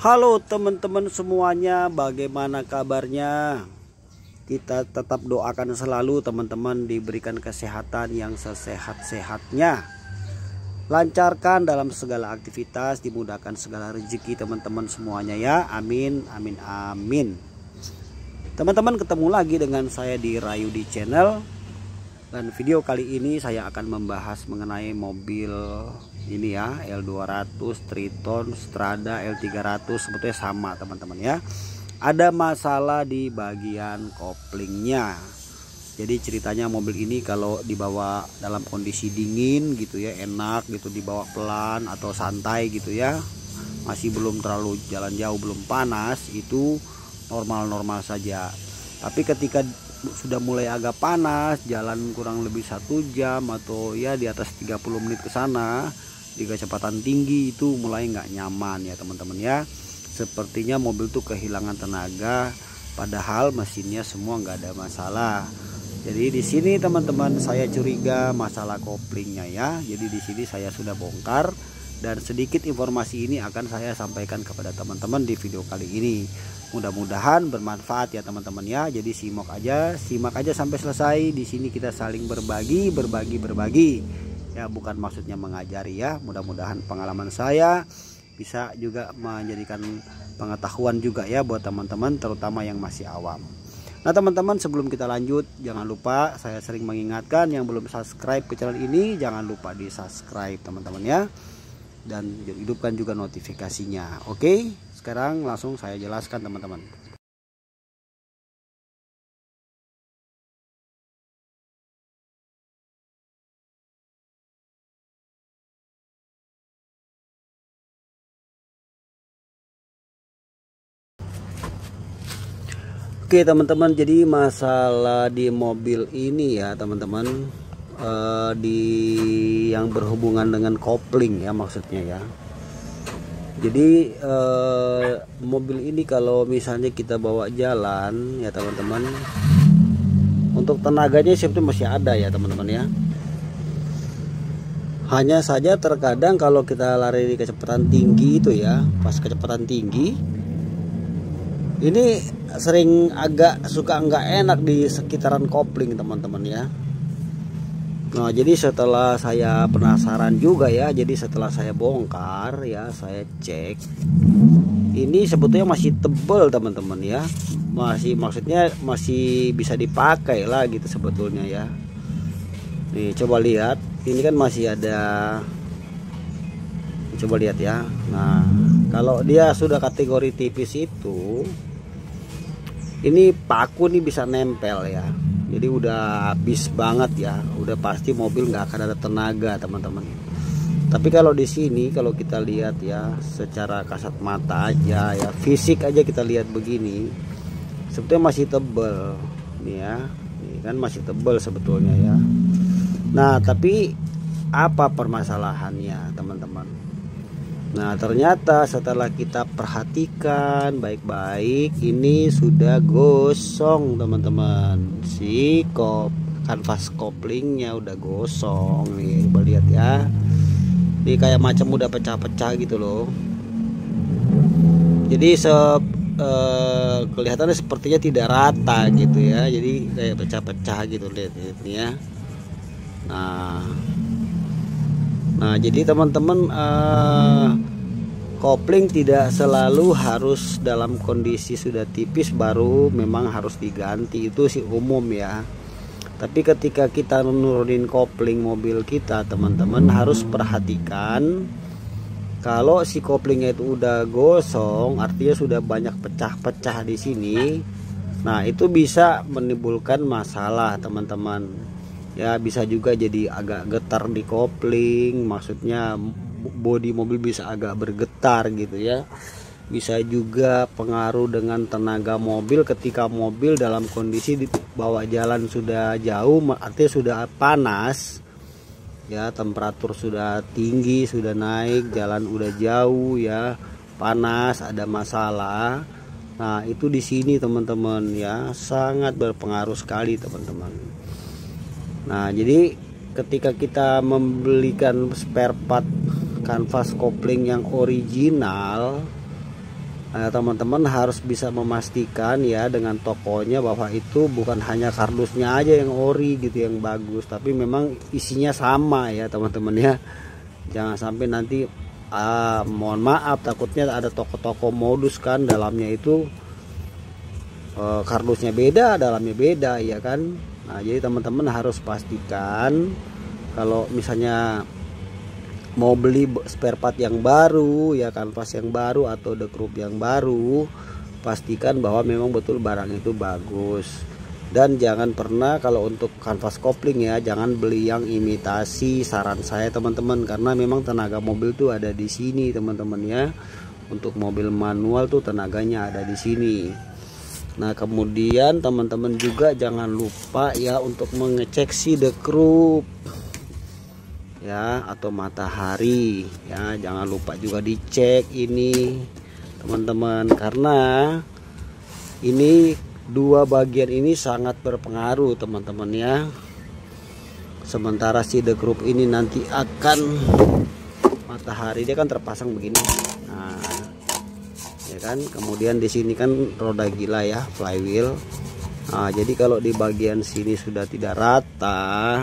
Halo teman-teman semuanya, bagaimana kabarnya? Kita tetap doakan selalu teman-teman diberikan kesehatan yang sesehat-sehatnya. Lancarkan dalam segala aktivitas, dimudahkan segala rezeki teman-teman semuanya ya. Amin, amin, amin. Teman-teman, ketemu lagi dengan saya di Rayudi Channel. Dan video kali ini saya akan membahas mengenai mobil ini ya, L200, Triton, Strada, L300, sebetulnya sama teman-teman ya. Ada masalah di bagian koplingnya. Jadi ceritanya mobil ini kalau dibawa dalam kondisi dingin gitu ya, enak gitu, dibawa pelan atau santai gitu ya, masih belum terlalu jalan jauh, belum panas, itu normal-normal saja. Tapi ketika sudah mulai agak panas, jalan kurang lebih 1 jam atau ya di atas 30 menit ke sana di kecepatan tinggi, itu mulai nggak nyaman ya teman-teman ya. Sepertinya mobil tuh kehilangan tenaga, padahal mesinnya semua nggak ada masalah. Jadi di sini teman-teman saya curiga masalah koplingnya ya. Jadi di sini saya sudah bongkar dan sedikit informasi ini akan saya sampaikan kepada teman-teman di video kali ini. Mudah-mudahan bermanfaat ya teman-teman ya. Jadi simak aja sampai selesai. Di sini kita saling berbagi ya, bukan maksudnya mengajari ya. Mudah-mudahan pengalaman saya bisa juga menjadikan pengetahuan juga ya buat teman-teman, terutama yang masih awam. Nah teman-teman, sebelum kita lanjut, jangan lupa saya sering mengingatkan yang belum subscribe ke channel ini, jangan lupa di subscribe teman-teman ya, dan hidupkan juga notifikasinya. Oke, sekarang langsung saya jelaskan teman-teman. Oke teman-teman, jadi masalah di mobil ini ya teman-teman, di yang berhubungan dengan kopling ya maksudnya ya. Jadi mobil ini kalau misalnya kita bawa jalan ya teman-teman, untuk tenaganya sebetulnya masih ada ya teman-teman ya. Hanya saja terkadang kalau kita lari di kecepatan tinggi itu ya, pas kecepatan tinggi ini sering agak suka nggak enak di sekitaran kopling teman-teman ya. Nah jadi setelah saya penasaran juga ya, jadi setelah saya bongkar ya, saya cek, ini sebetulnya masih tebal teman-teman ya, maksudnya masih bisa dipakai lah gitu sebetulnya ya. Nih coba lihat, ini kan masih ada, coba lihat ya. Nah kalau dia sudah kategori tipis itu, ini paku nih bisa nempel ya. Jadi udah habis banget ya, udah pasti mobil nggak akan ada tenaga teman-teman. Tapi kalau di sini kalau kita lihat ya, secara kasat mata aja ya, fisik aja kita lihat begini, sebetulnya masih tebel nih ya. Ini kan masih tebel sebetulnya ya. Nah tapi apa permasalahannya teman-teman? Nah ternyata setelah kita perhatikan baik-baik, ini sudah gosong teman-teman. Si kanvas koplingnya udah gosong nih, coba lihat ya. Ini kayak macam udah pecah-pecah gitu loh. Jadi kelihatannya sepertinya tidak rata gitu ya. Jadi kayak pecah-pecah gitu, lihat ini ya. Nah jadi teman-teman, kopling tidak selalu harus dalam kondisi sudah tipis baru memang harus diganti, itu sih umum ya. Tapi ketika kita menurunin kopling mobil kita teman-teman, harus perhatikan kalau si koplingnya itu udah gosong, artinya sudah banyak pecah-pecah di sini. Nah itu bisa menimbulkan masalah teman-teman ya, bisa juga jadi agak getar di kopling, maksudnya bodi mobil bisa agak bergetar gitu ya. Bisa juga pengaruh dengan tenaga mobil ketika mobil dalam kondisi dibawa jalan sudah jauh, artinya sudah panas ya, temperatur sudah tinggi, sudah naik, jalan udah jauh ya, panas, ada masalah. Nah itu di sini teman-teman ya, sangat berpengaruh sekali teman-teman. Nah jadi ketika kita membelikan spare part kanvas kopling yang original, Teman-teman harus bisa memastikan ya dengan tokonya bahwa itu bukan hanya kardusnya aja yang ori gitu yang bagus, tapi memang isinya sama ya teman-teman ya. Jangan sampai nanti mohon maaf takutnya ada toko-toko modus kan, dalamnya itu kardusnya beda, dalamnya beda ya kan. Nah jadi teman-teman harus pastikan kalau misalnya mau beli spare part yang baru ya, kanvas yang baru atau dekrup yang baru, pastikan bahwa memang betul barang itu bagus. Dan jangan pernah kalau untuk kanvas kopling ya, jangan beli yang imitasi, saran saya teman-teman, karena memang tenaga mobil tuh ada di sini teman-teman ya. Untuk mobil manual tuh tenaganya ada di sini. Nah kemudian teman-teman juga jangan lupa ya untuk mengecek si dekrup ya, atau matahari ya, jangan lupa juga dicek ini teman-teman, karena ini dua bagian ini sangat berpengaruh teman-teman ya. Sementara si dekrup ini nanti akan matahari, dia kan terpasang begini, nah ya kan, kemudian di sini kan roda gila ya, flywheel. Nah jadi kalau di bagian sini sudah tidak rata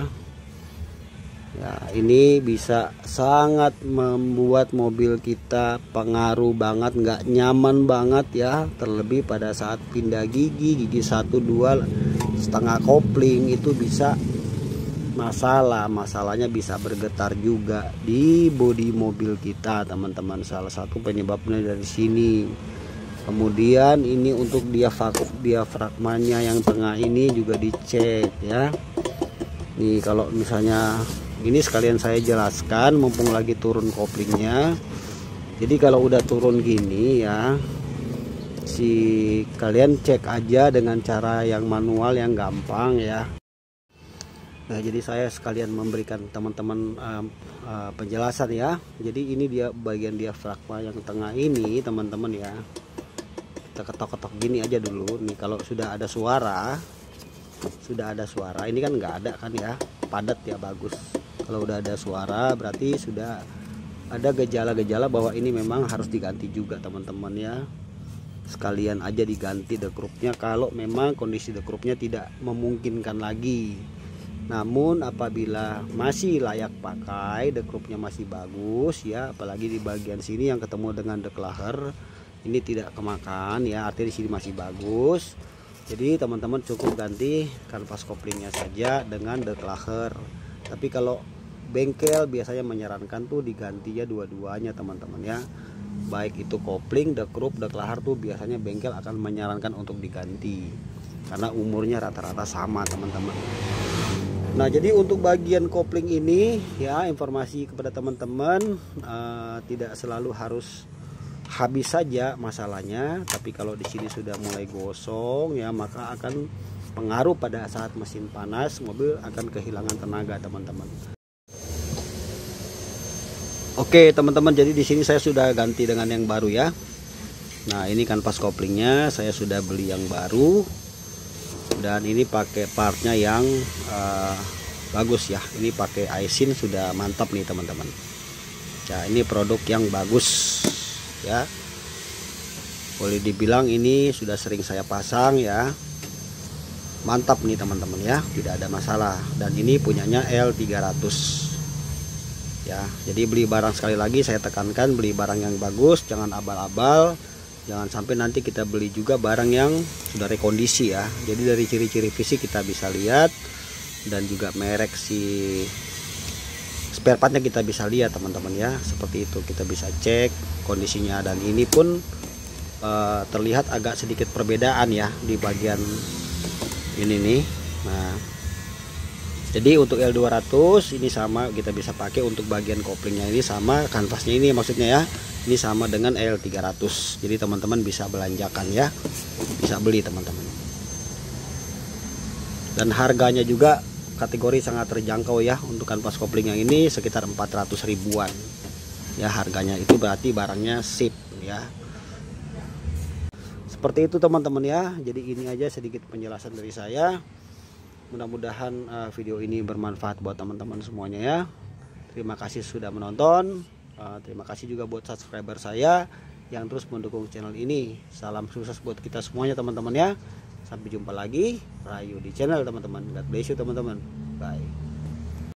ya, ini bisa sangat membuat mobil kita pengaruh banget, nggak nyaman banget ya. Terlebih pada saat pindah gigi 1, 2 setengah kopling itu bisa masalahnya bisa bergetar juga di bodi mobil kita teman-teman. Salah satu penyebabnya dari sini. Kemudian ini untuk diafragmanya yang tengah ini juga dicek ya. Nih kalau misalnya ini sekalian saya jelaskan mumpung lagi turun koplingnya. Jadi kalau udah turun gini ya, kalian cek aja dengan cara yang manual yang gampang ya. Nah jadi saya sekalian memberikan teman-teman penjelasan ya. Jadi ini dia bagian diafragma yang tengah ini teman-teman ya. Kita ketok-ketok gini aja dulu. Nih kalau sudah ada suara, ini kan nggak ada kan ya, padat ya, bagus. Kalau udah ada suara berarti sudah ada gejala-gejala bahwa ini memang harus diganti juga teman-teman ya. Sekalian aja diganti dekrupnya kalau memang kondisi dekrupnya tidak memungkinkan lagi. Namun apabila masih layak pakai, dekrupnya masih bagus ya, apalagi di bagian sini yang ketemu dengan deklaher ini tidak kemakan ya, artinya di sini masih bagus. Jadi teman-teman cukup ganti kanvas koplingnya saja dengan deklaher. Tapi kalau bengkel biasanya menyarankan tuh diganti ya dua-duanya teman-teman ya. Baik itu kopling, dekrup, deklaher tuh biasanya bengkel akan menyarankan untuk diganti karena umurnya rata-rata sama teman-teman. Nah jadi untuk bagian kopling ini ya, informasi kepada teman-teman, tidak selalu harus habis saja masalahnya, tapi kalau di sini sudah mulai gosong ya, maka akan pengaruh pada saat mesin panas, mobil akan kehilangan tenaga teman-teman. Oke teman-teman, jadi di sini saya sudah ganti dengan yang baru ya. Nah ini kanvas koplingnya saya sudah beli yang baru, dan ini pakai partnya yang bagus ya. Ini pakai Aisin, sudah mantap nih teman-teman. Nah ini produk yang bagus ya, boleh dibilang ini sudah sering saya pasang ya. Mantap nih teman-teman ya, tidak ada masalah. Dan ini punyanya L300 ya. Jadi beli barang, sekali lagi saya tekankan, beli barang yang bagus, jangan abal-abal. Jangan sampai nanti kita beli juga barang yang sudah rekondisi ya. Jadi dari ciri-ciri fisik kita bisa lihat, dan juga merek si spare partnya kita bisa lihat teman-teman ya. Seperti itu kita bisa cek kondisinya, dan ini pun terlihat agak sedikit perbedaan ya di bagian ini nih. Nah jadi untuk L200 ini sama, kita bisa pakai untuk bagian koplingnya ini sama, kanvasnya ini maksudnya ya, ini sama dengan L300. Jadi teman-teman bisa belanjakan ya, bisa beli teman-teman. Dan harganya juga kategori sangat terjangkau ya. Untuk kanvas kopling yang ini sekitar 400 ribuan ya harganya, itu berarti barangnya sip ya. Seperti itu teman-teman ya. Jadi ini aja sedikit penjelasan dari saya. Mudah-mudahan video ini bermanfaat buat teman-teman semuanya ya. Terima kasih sudah menonton. Terima kasih juga buat subscriber saya yang terus mendukung channel ini. Salam sukses buat kita semuanya teman-teman ya. Sampai jumpa lagi Rayu di channel teman-teman. God bless you teman-teman. Bye.